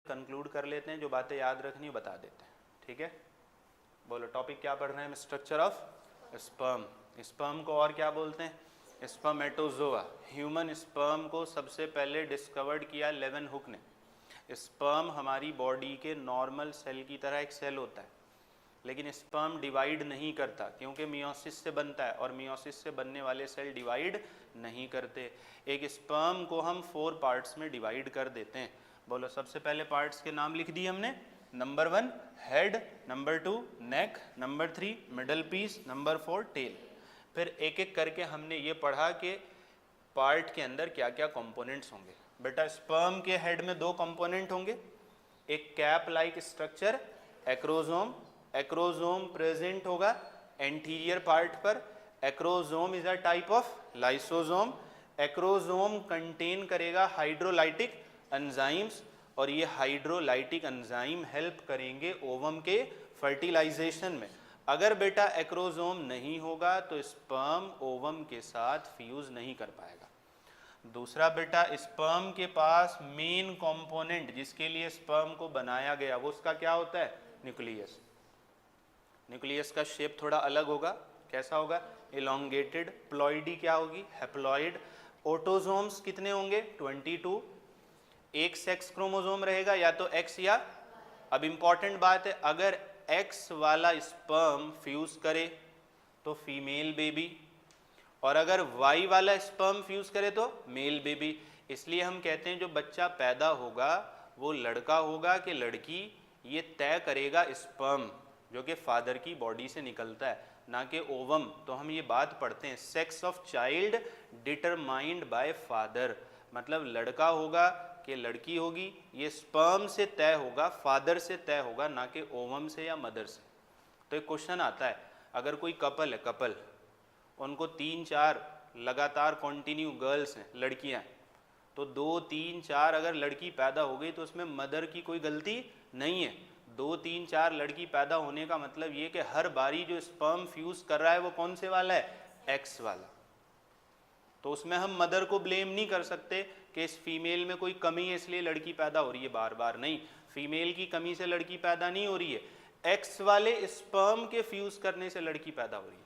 Conclude कर लेते हैं, जो बातें याद रखनी बता देते हैं, ठीक है। बोलो टॉपिक क्या पढ़ रहे हैं? Structure of sperm. स्पर्म को और क्या बोलते हैं? स्पर्मेटोजोआ। ह्यूमन स्पर्म को सबसे पहले डिस्कवर्ड किया लेवेनहुक ने। स्पर्म हमारी बॉडी के नॉर्मल सेल की तरह एक सेल होता है, लेकिन स्पर्म डिवाइड नहीं करता क्योंकि मियोसिस से बनता है और मियोसिस से बनने वाले सेल डिवाइड नहीं करते। एक स्पर्म को हम 4 पार्ट्स में डिवाइड कर देते हैं। बोलो सबसे पहले पार्ट्स के नाम लिख दिए हमने। Number 1 head, number 2 neck, number 3 middle piece, number 4 tail. फिर एक एक करके हमने ये पढ़ा कि पार्ट के अंदर क्या क्या कंपोनेंट्स होंगे। बेटा स्पर्म के हेड में 2 कंपोनेंट होंगे, एक cap like structure acrosome. Acrosome present होगा एंटीरियर पार्ट पर। Acrosome is a type of lysosome. Acrosome contain करेगा हाइड्रोलाइटिक एंजाइम्स और ये हाइड्रोलाइटिक एंजाइम हेल्प करेंगे ओवम के फर्टिलाइजेशन में। अगर बेटा एक्रोजोम नहीं होगा तो स्पर्म ओवम के साथ फ्यूज नहीं कर पाएगा। दूसरा बेटा स्पर्म के पास मेन कंपोनेंट जिसके लिए स्पर्म को बनाया गया वो उसका क्या होता है? न्यूक्लियस। न्यूक्लियस का शेप थोड़ा अलग होगा। कैसा होगा? इलोंगेटेड। प्लॉइडी क्या होगी? हैप्लॉइड। ऑटोजोम्स कितने होंगे? 22। एक सेक्स क्रोमोसोम रहेगा, या तो एक्स या। अब इंपॉर्टेंट बात है, अगर एक्स वाला स्पर्म फ्यूज करे तो फीमेल बेबी, और अगर वाई वाला स्पर्म फ्यूज करे तो मेल बेबी। इसलिए हम कहते हैं जो बच्चा पैदा होगा वो लड़का होगा कि लड़की, ये तय करेगा स्पर्म जो कि फादर की बॉडी से निकलता है, ना कि ओवम। तो हम ये बात पढ़ते हैं sex of child determined by father, मतलब लड़का होगा कि लड़की होगी, ये स्पर्म से तय होगा, फादर से तय होगा, ना कि ओवम से या मदर से। तो एक क्वेश्चन आता है, अगर कोई कपल है, कपल उनको 3-4 लगातार कंटिन्यू गर्ल्स हैं, लड़कियां हैं, तो 2-3-4 अगर लड़की पैदा हो गई तो उसमें मदर की कोई गलती नहीं है। 2-3-4 लड़की पैदा होने का मतलब ये कि हर बारी जो स्पर्म फ्यूज कर रहा है वो कौन से वाला है? एक्स वाला। तो उसमें हम मदर को ब्लेम नहीं कर सकते कि इस फीमेल में कोई कमी है इसलिए लड़की पैदा हो रही है बार बार। नहीं, फीमेल की कमी से लड़की पैदा नहीं हो रही है, एक्स वाले स्पर्म के फ्यूज करने से लड़की पैदा हो रही है।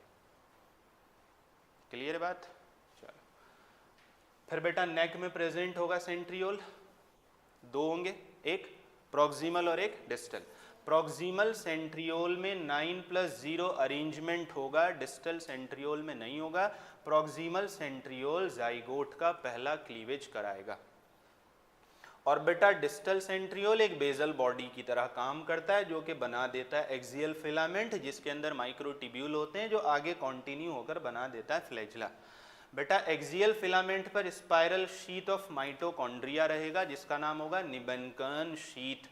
क्लियर है बात? चलो फिर बेटा नेक में प्रेजेंट होगा सेंट्रियोल। 2 होंगे, एक प्रॉक्सिमल और एक डिस्टल। प्रॉक्सिमल सेंट्रियोल में 9+0 अरेंजमेंट होगा, डिस्टल सेंट्रियोल में नहीं होगा। प्रॉक्सिमल सेंट्रियोल जाइगोट का पहला क्लीवेज कराएगा, और बेटा डिस्टल सेंट्रियोल एक बेजल बॉडी की तरह काम करता है जो कि बना देता है एक्सियल फिलामेंट जिसके अंदर माइक्रोट्यूब्यूल होते हैं जो आगे कंटिन्यू होकर बना देता है फ्लैजिला। बेटा एक्सियल फिलामेंट पर स्पाइरल शीथ ऑफ माइटोकॉन्ड्रिया रहेगा जिसका नाम होगा निबेनकन शीथ।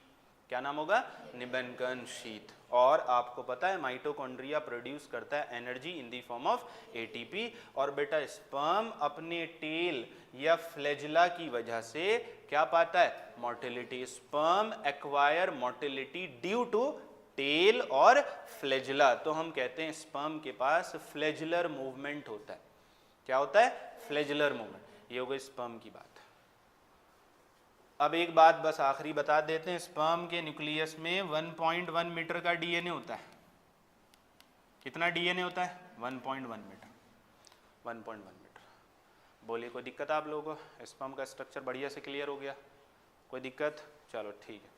क्या नाम होगा? निबेनकन शीथ। और आपको पता है माइटोकॉन्ड्रिया प्रोड्यूस करता है energy in the form of ATP. और बेटा स्पर्म अपने टेल या फ्लैजिला की वजह से क्या पाता है? Motility. Sperm acquire motility due to tail और फ्लैजिला। तो हम कहते हैं स्पर्म के पास फ्लैजिलर मूवमेंट होता है। क्या होता है? Flagellar movement. ये हो गई स्पर्म की बात। अब एक बात बस आखिरी बता देते हैं, स्पर्म के न्यूक्लियस में 1.1 मीटर का डीएनए होता है। कितना डीएनए होता है? 1.1 मीटर। 1.1 मीटर। बोलिए कोई दिक्कत आप लोगों को? स्पर्म का स्ट्रक्चर बढ़िया से क्लियर हो गया? कोई दिक्कत? चलो ठीक है।